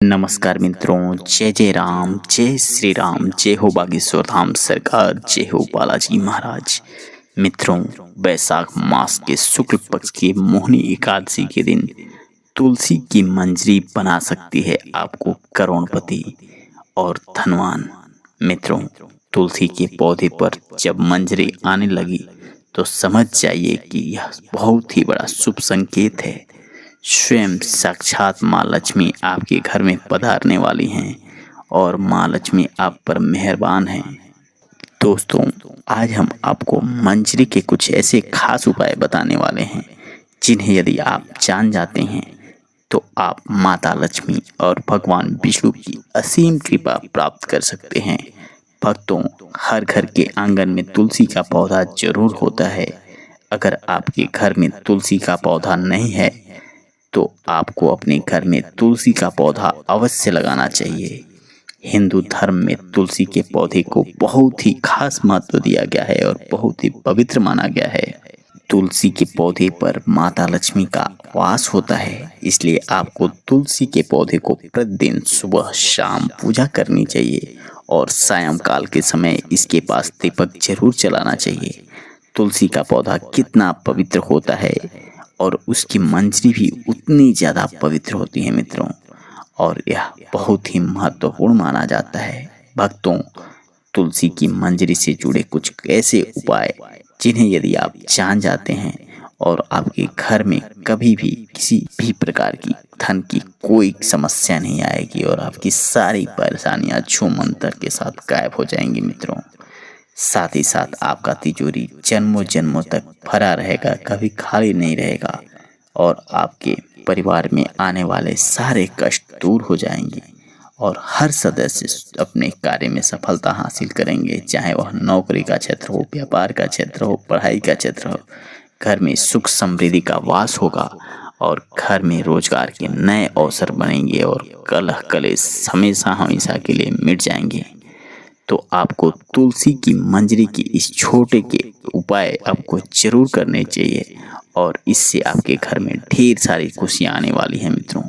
नमस्कार मित्रों, जय जय राम, जय श्री राम, जय हो बागेश्वर धाम सरकार, जय हो बालाजी महाराज। मित्रों, वैशाख मास के शुक्ल पक्ष की मोहिनी एकादशी के दिन तुलसी की मंजरी बना सकती है आपको करोड़पति और धनवान। मित्रों, तुलसी के पौधे पर जब मंजरी आने लगी तो समझ जाइए कि यह बहुत ही बड़ा शुभ संकेत है। स्वयं साक्षात माँ लक्ष्मी आपके घर में पधारने वाली हैं और माँ लक्ष्मी आप पर मेहरबान हैं। दोस्तों, आज हम आपको मंजरी के कुछ ऐसे खास उपाय बताने वाले हैं जिन्हें यदि आप जान जाते हैं तो आप माता लक्ष्मी और भगवान विष्णु की असीम कृपा प्राप्त कर सकते हैं। भक्तों, हर घर के आंगन में तुलसी का पौधा जरूर होता है। अगर आपके घर में तुलसी का पौधा नहीं है तो आपको अपने घर में तुलसी का पौधा अवश्य लगाना चाहिए। हिंदू धर्म में तुलसी के पौधे को बहुत ही खास महत्व दिया गया है और बहुत ही पवित्र माना गया है। तुलसी के पौधे पर माता लक्ष्मी का वास होता है, इसलिए आपको तुलसी के पौधे को प्रतिदिन सुबह शाम पूजा करनी चाहिए और सायंकाल के समय इसके पास दीपक जरूर जलाना चाहिए। तुलसी का पौधा कितना पवित्र होता है और उसकी मंजरी भी उतनी ज़्यादा पवित्र होती है मित्रों, और यह बहुत ही महत्वपूर्ण माना जाता है। भक्तों, तुलसी की मंजरी से जुड़े कुछ ऐसे उपाय जिन्हें यदि आप जान जाते हैं और आपके घर में कभी भी किसी भी प्रकार की धन की कोई समस्या नहीं आएगी और आपकी सारी परेशानियां छू मंतर के साथ गायब हो जाएंगी मित्रों। साथ ही साथ आपका तिजोरी जन्मों जन्मों तक भरा रहेगा, कभी खाली नहीं रहेगा और आपके परिवार में आने वाले सारे कष्ट दूर हो जाएंगे और हर सदस्य अपने कार्य में सफलता हासिल करेंगे, चाहे वह नौकरी का क्षेत्र हो, व्यापार का क्षेत्र हो, पढ़ाई का क्षेत्र हो। घर में सुख समृद्धि का वास होगा और घर में रोजगार के नए अवसर बनेंगे और कलह कलेश हमेशा हमेशा के लिए मिट जाएंगे। तो आपको तुलसी की मंजरी की इस छोटे के उपाय आपको जरूर करने चाहिए और इससे आपके घर में ढेर सारी खुशियां आने वाली हैं मित्रों।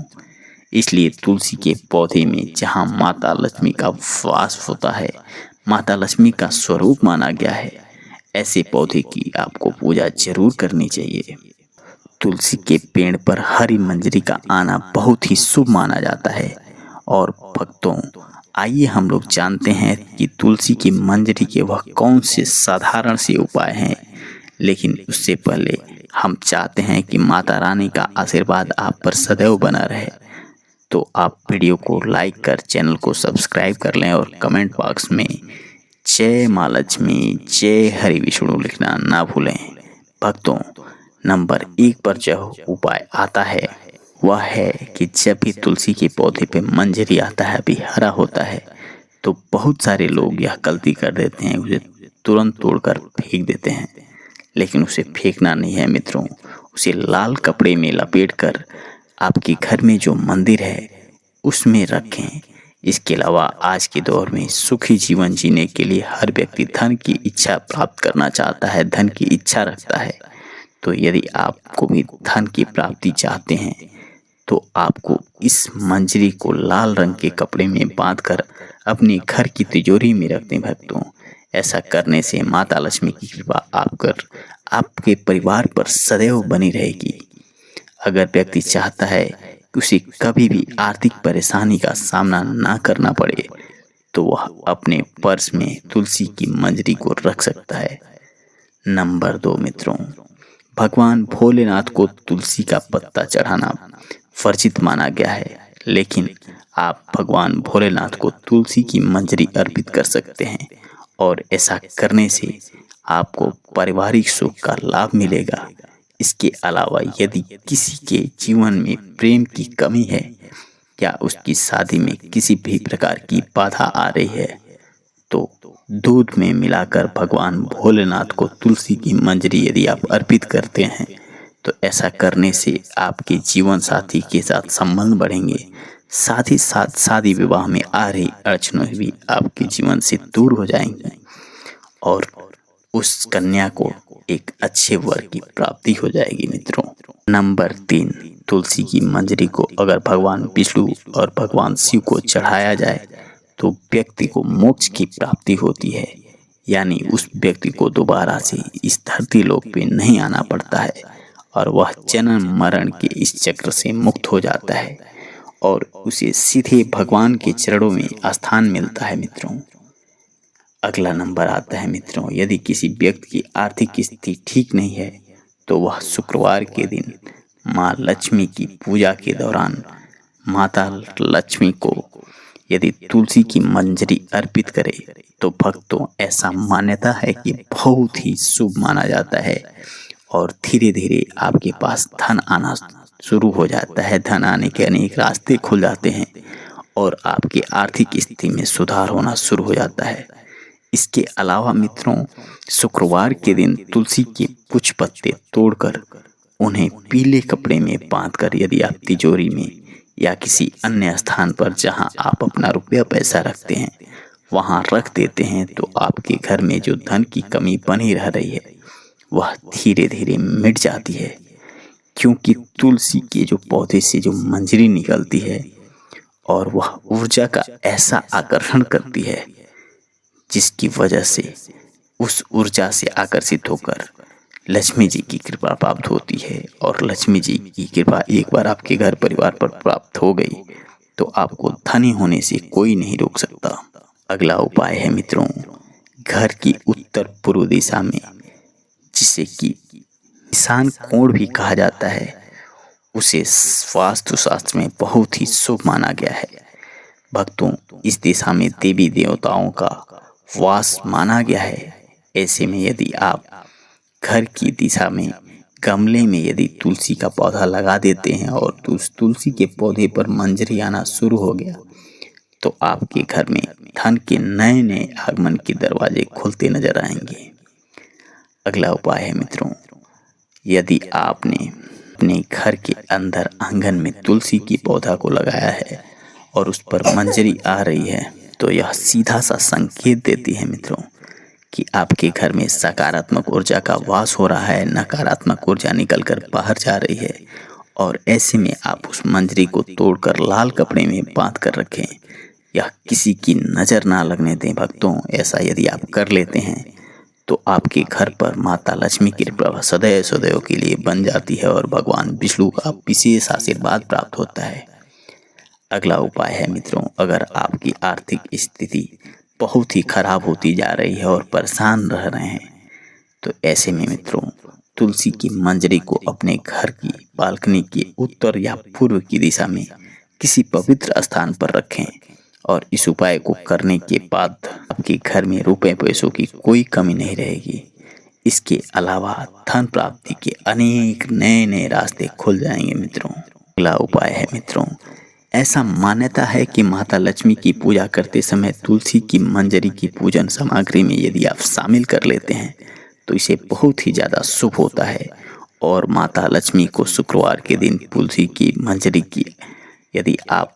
इसलिए तुलसी के पौधे में जहां माता लक्ष्मी का वास होता है, माता लक्ष्मी का स्वरूप माना गया है, ऐसे पौधे की आपको पूजा जरूर करनी चाहिए। तुलसी के पेड़ पर हरी मंजरी का आना बहुत ही शुभ माना जाता है। और भक्तों, आइए हम लोग जानते हैं कि तुलसी की मंजरी के वह कौन से साधारण से उपाय हैं। लेकिन उससे पहले हम चाहते हैं कि माता रानी का आशीर्वाद आप पर सदैव बना रहे, तो आप वीडियो को लाइक कर चैनल को सब्सक्राइब कर लें और कमेंट बॉक्स में जय माँ लक्ष्मी, जय हरि विष्णु लिखना ना भूलें। भक्तों, नंबर 1 पर जो उपाय आता है वह है कि जब भी तुलसी के पौधे पे मंजरी आता है, अभी हरा होता है, तो बहुत सारे लोग यह गलती कर देते हैं, उसे तुरंत तोड़कर फेंक देते हैं। लेकिन उसे फेंकना नहीं है मित्रों, उसे लाल कपड़े में लपेटकर आपके घर में जो मंदिर है उसमें रखें। इसके अलावा आज के दौर में सुखी जीवन जीने के लिए हर व्यक्ति धन की इच्छा प्राप्त करना चाहता है, धन की इच्छा रखता है। तो यदि आपको भी धन की प्राप्ति चाहते हैं तो आपको इस मंजरी को लाल रंग के कपड़े में बांधकर अपने घर की तिजोरी में रख दें भक्तों। ऐसा करने से माता लक्ष्मी की कृपा आपके परिवार पर सदैव बनी रहेगी। अगर व्यक्ति चाहता है कि उसे कभी भी आर्थिक परेशानी का सामना ना करना पड़े तो वह अपने पर्स में तुलसी की मंजरी को रख सकता है। नंबर 2 मित्रों, भगवान भोलेनाथ को तुलसी का पत्ता चढ़ाना वर्जित माना गया है, लेकिन आप भगवान भोलेनाथ को तुलसी की मंजरी अर्पित कर सकते हैं और ऐसा करने से आपको पारिवारिक सुख का लाभ मिलेगा। इसके अलावा यदि किसी के जीवन में प्रेम की कमी है या उसकी शादी में किसी भी प्रकार की बाधा आ रही है तो दूध में मिलाकर भगवान भोलेनाथ को तुलसी की मंजरी यदि आप अर्पित करते हैं तो ऐसा करने से आपके जीवन साथी के साथ संबंध बढ़ेंगे। साथ ही साथ शादी विवाह में आ रही अड़चनें भी आपके जीवन से दूर हो जाएंगी और उस कन्या को एक अच्छे वर की प्राप्ति हो जाएगी मित्रों। नंबर 3, तुलसी की मंजरी को अगर भगवान विष्णु और भगवान शिव को चढ़ाया जाए तो व्यक्ति को मोक्ष की प्राप्ति होती है, यानी उस व्यक्ति को दोबारा से इस धरती लोक पे नहीं आना पड़ता है और वह जन्म मरण के इस चक्र से मुक्त हो जाता है और उसे सीधे भगवान के चरणों में स्थान मिलता है मित्रों। अगला नंबर आता है मित्रों, यदि किसी व्यक्ति की आर्थिक स्थिति ठीक नहीं है तो वह शुक्रवार के दिन माँ लक्ष्मी की पूजा के दौरान माता लक्ष्मी को यदि तुलसी की मंजरी अर्पित करे तो भक्तों ऐसा मान्यता है कि बहुत ही शुभ माना जाता है और धीरे धीरे आपके पास धन आना शुरू हो जाता है। धन आने के अनेक रास्ते खुल जाते हैं और आपकी आर्थिक स्थिति में सुधार होना शुरू हो जाता है। इसके अलावा मित्रों, शुक्रवार के दिन तुलसी के कुछ पत्ते तोड़कर उन्हें पीले कपड़े में बांधकर यदि आप तिजोरी में या किसी अन्य स्थान पर जहां आप अपना रुपया पैसा रखते हैं वहां रख देते हैं तो आपके घर में जो धन की कमी बनी रह रही है वह धीरे धीरे मिट जाती है, क्योंकि तुलसी के जो पौधे से जो मंजरी निकलती है और वह ऊर्जा का ऐसा आकर्षण करती है जिसकी वजह से उस ऊर्जा से आकर्षित होकर लक्ष्मी जी की कृपा प्राप्त होती है और लक्ष्मी जी की कृपा एक बार आपके घर परिवार पर प्राप्त हो गई तो आपको धनी होने से कोई नहीं रोक सकता। अगला उपाय है मित्रों, घर की उत्तर पूर्व दिशा में, जिसे कि ईशान कोण भी कहा जाता है, उसे वास्तुशास्त्र में बहुत ही शुभ माना गया है। भक्तों, इस दिशा में देवी देवताओं का वास माना गया है। ऐसे में यदि आप घर की दिशा में गमले में यदि तुलसी का पौधा लगा देते हैं और उस तुलसी के पौधे पर मंजरी आना शुरू हो गया तो आपके घर में धन के नए नए आगमन के दरवाजे खुलते नजर आएंगे। अगला उपाय है मित्रों, यदि आपने अपने घर के अंदर आंगन में तुलसी की पौधा को लगाया है और उस पर मंजरी आ रही है तो यह सीधा सा संकेत देती है मित्रों कि आपके घर में सकारात्मक ऊर्जा का वास हो रहा है, नकारात्मक ऊर्जा निकलकर बाहर जा रही है। और ऐसे में आप उस मंजरी को तोड़कर लाल कपड़े में बांध कर रखें, यह किसी की नज़र ना लगने दें। भक्तों, ऐसा यदि आप कर लेते हैं तो आपके घर पर माता लक्ष्मी की कृपा सदैव सदैव के लिए बन जाती है और भगवान विष्णु का विशेष आशीर्वाद प्राप्त होता है। अगला उपाय है मित्रों, अगर आपकी आर्थिक स्थिति बहुत ही खराब होती जा रही है और परेशान रह रहे हैं तो ऐसे में मित्रों तुलसी की मंजरी को अपने घर की बालकनी के उत्तर या पूर्व की दिशा में किसी पवित्र स्थान पर रखें और इस उपाय को करने के बाद आपके घर में रुपए पैसों की कोई कमी नहीं रहेगी। इसके अलावा धन प्राप्ति के अनेक नए नए रास्ते खुल जाएंगे मित्रों। अगला उपाय है मित्रों, ऐसा मान्यता है कि माता लक्ष्मी की पूजा करते समय तुलसी की मंजरी की पूजन सामग्री में यदि आप शामिल कर लेते हैं तो इसे बहुत ही ज़्यादा शुभ होता है और माता लक्ष्मी को शुक्रवार के दिन तुलसी की मंजरी की यदि आप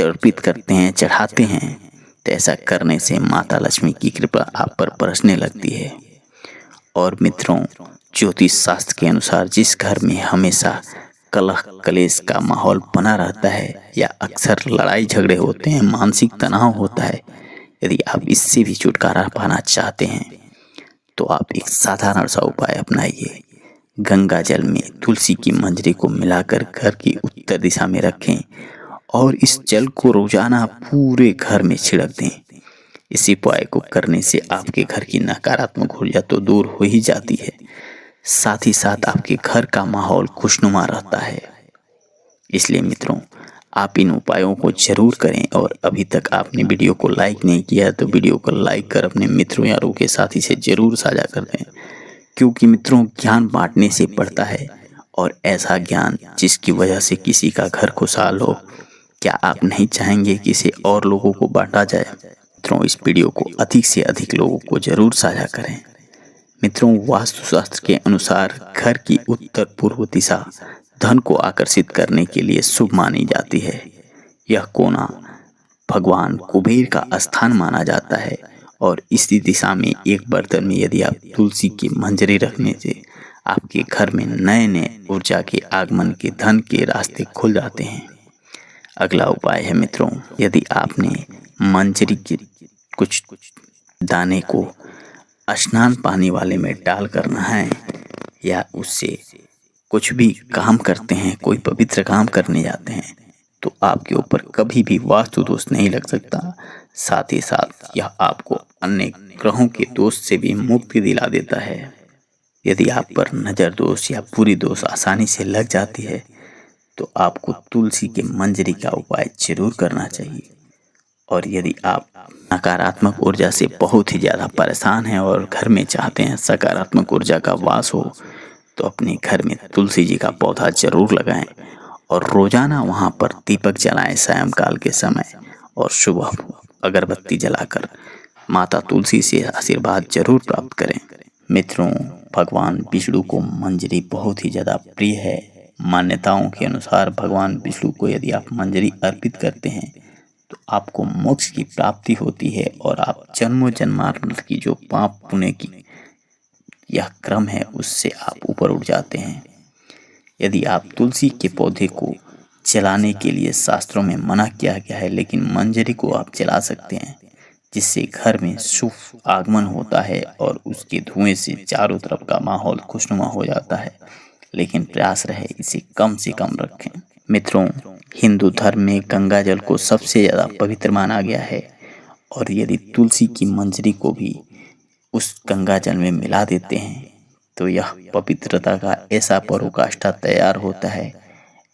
अर्पित करते हैं, चढ़ाते हैं तो ऐसा करने से माता लक्ष्मी की कृपा आप पर बरसने लगती है। और मित्रों, ज्योतिष शास्त्र के अनुसार जिस घर में हमेशा कलह कलेश का माहौल बना रहता है या अक्सर लड़ाई झगड़े होते हैं, मानसिक तनाव होता है, यदि आप इससे भी छुटकारा पाना चाहते हैं तो आप एक साधारण सा उपाय अपनाइए। गंगा जल में तुलसी की मंजरी को मिलाकर घर की उत्तर दिशा में रखें और इस जल को रोजाना पूरे घर में छिड़क दें। इस उपाय को करने से आपके घर की नकारात्मक ऊर्जा तो दूर हो ही जाती है, साथ ही साथ आपके घर का माहौल खुशनुमा रहता है। इसलिए मित्रों, आप इन उपायों को जरूर करें और अभी तक आपने वीडियो को लाइक नहीं किया तो वीडियो को लाइक कर अपने मित्रों यारों के साथी से जरूर साझा कर दें, क्योंकि मित्रों ज्ञान बांटने से बढ़ता है और ऐसा ज्ञान जिसकी वजह से किसी का घर खुशहाल हो, क्या आप नहीं चाहेंगे कि इसे और लोगों को बांटा जाए? मित्रों, इस वीडियो को अधिक से अधिक लोगों को जरूर साझा करें। मित्रों, वास्तुशास्त्र के अनुसार घर की उत्तर पूर्व दिशा धन को आकर्षित करने के लिए शुभ मानी जाती है। यह कोना भगवान कुबेर का स्थान माना जाता है और इसी दिशा में एक बर्तन में यदि आप तुलसी की मंजरी रखने से आपके घर में नए नए ऊर्जा के आगमन के धन के रास्ते खुल जाते हैं। अगला उपाय है मित्रों, यदि आपने मंजरी के कुछ दाने को स्नान पानी वाले में डाल कर नहाएं या उससे कुछ भी काम करते हैं, कोई पवित्र काम करने जाते हैं, तो आपके ऊपर कभी भी वास्तु दोष नहीं लग सकता। साथ ही साथ यह आपको अन्य ग्रहों के दोष से भी मुक्ति दिला देता है। यदि आप पर नजर दोष या बुरी दोष आसानी से लग जाती है तो आपको तुलसी के मंजरी का उपाय जरूर करना चाहिए। और यदि आप नकारात्मक ऊर्जा से बहुत ही ज़्यादा परेशान हैं और घर में चाहते हैं सकारात्मक ऊर्जा का वास हो, तो अपने घर में तुलसी जी का पौधा जरूर लगाएं और रोजाना वहां पर दीपक जलाएं सायंकाल के समय, और सुबह अगरबत्ती जलाकर माता तुलसी से आशीर्वाद जरूर प्राप्त करें। मित्रों, भगवान विष्णु को मंजरी बहुत ही ज़्यादा प्रिय है। मान्यताओं के अनुसार भगवान विष्णु को यदि आप मंजरी अर्पित करते हैं तो आपको मोक्ष की प्राप्ति होती है और आप जन्मों जन्मांतर की जो पाप पुण्य की यह क्रम है उससे आप ऊपर उठ जाते हैं। यदि आप तुलसी के पौधे को जलाने के लिए शास्त्रों में मना किया गया है, लेकिन मंजरी को आप जला सकते हैं, जिससे घर में शुभ आगमन होता है और उसके धुएं से चारों तरफ का माहौल खुशनुमा हो जाता है। लेकिन प्रयास रहे इसे कम से कम रखें। मित्रों, हिंदू धर्म में गंगा जल को सबसे ज़्यादा पवित्र माना गया है और यदि तुलसी की मंजरी को भी उस गंगा जल में मिला देते हैं तो यह पवित्रता का ऐसा पराकाष्ठा तैयार होता है।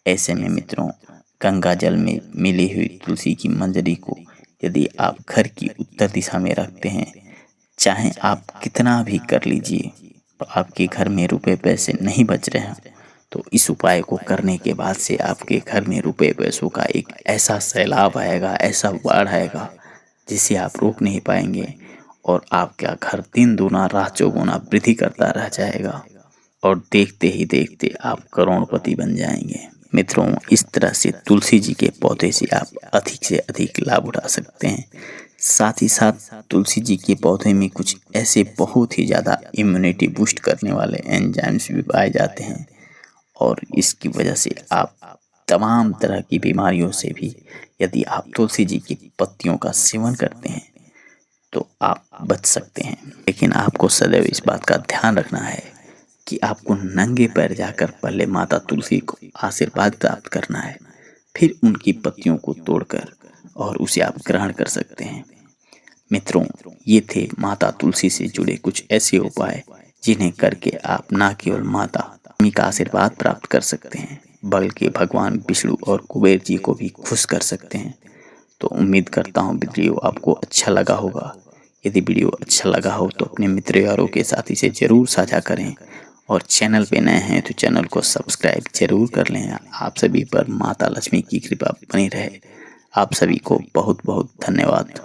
ऐसे में मित्रों, गंगा जल में मिली हुई तुलसी की मंजरी को यदि आप घर की उत्तर दिशा में रखते हैं, चाहे आप कितना भी कर लीजिए, तो आपके घर में रुपए पैसे नहीं बच रहे हैं, तो इस उपाय को करने के बाद से आपके घर में रुपए पैसों का एक ऐसा सैलाब आएगा, ऐसा बाढ़ आएगा जिसे आप रोक नहीं पाएंगे और आपका घर दिन दूना रात चौगुना वृद्धि करता रह जाएगा और देखते ही देखते आप करोड़पति बन जाएंगे। मित्रों, इस तरह से तुलसी जी के पौधे से आप अधिक से अधिक लाभ उठा सकते हैं। साथ ही साथ तुलसी जी के पौधे में कुछ ऐसे बहुत ही ज़्यादा इम्यूनिटी बूस्ट करने वाले एंजाइम्स भी पाए जाते हैं और इसकी वजह से आप तमाम तरह की बीमारियों से भी, यदि आप तुलसी जी की पत्तियों का सेवन करते हैं तो आप बच सकते हैं। लेकिन आपको सदैव इस बात का ध्यान रखना है कि आपको नंगे पैर जाकर पहले माता तुलसी को आशीर्वाद प्राप्त करना है, फिर उनकी पत्तियों को तोड़कर और उसे आप ग्रहण कर सकते हैं। मित्रों, ये थे माता तुलसी से जुड़े कुछ ऐसे उपाय जिन्हें करके आप न केवल माता अम्मी का आशीर्वाद प्राप्त कर सकते हैं बल्कि भगवान विष्णु और कुबेर जी को भी खुश कर सकते हैं। तो उम्मीद करता हूँ वीडियो आपको अच्छा लगा होगा। यदि वीडियो अच्छा लगा हो तो अपने मित्र यारों के साथ इसे जरूर साझा करें और चैनल पे नए हैं तो चैनल को सब्सक्राइब जरूर कर लें। आप सभी पर माता लक्ष्मी की कृपा बनी रहे। आप सभी को बहुत बहुत धन्यवाद।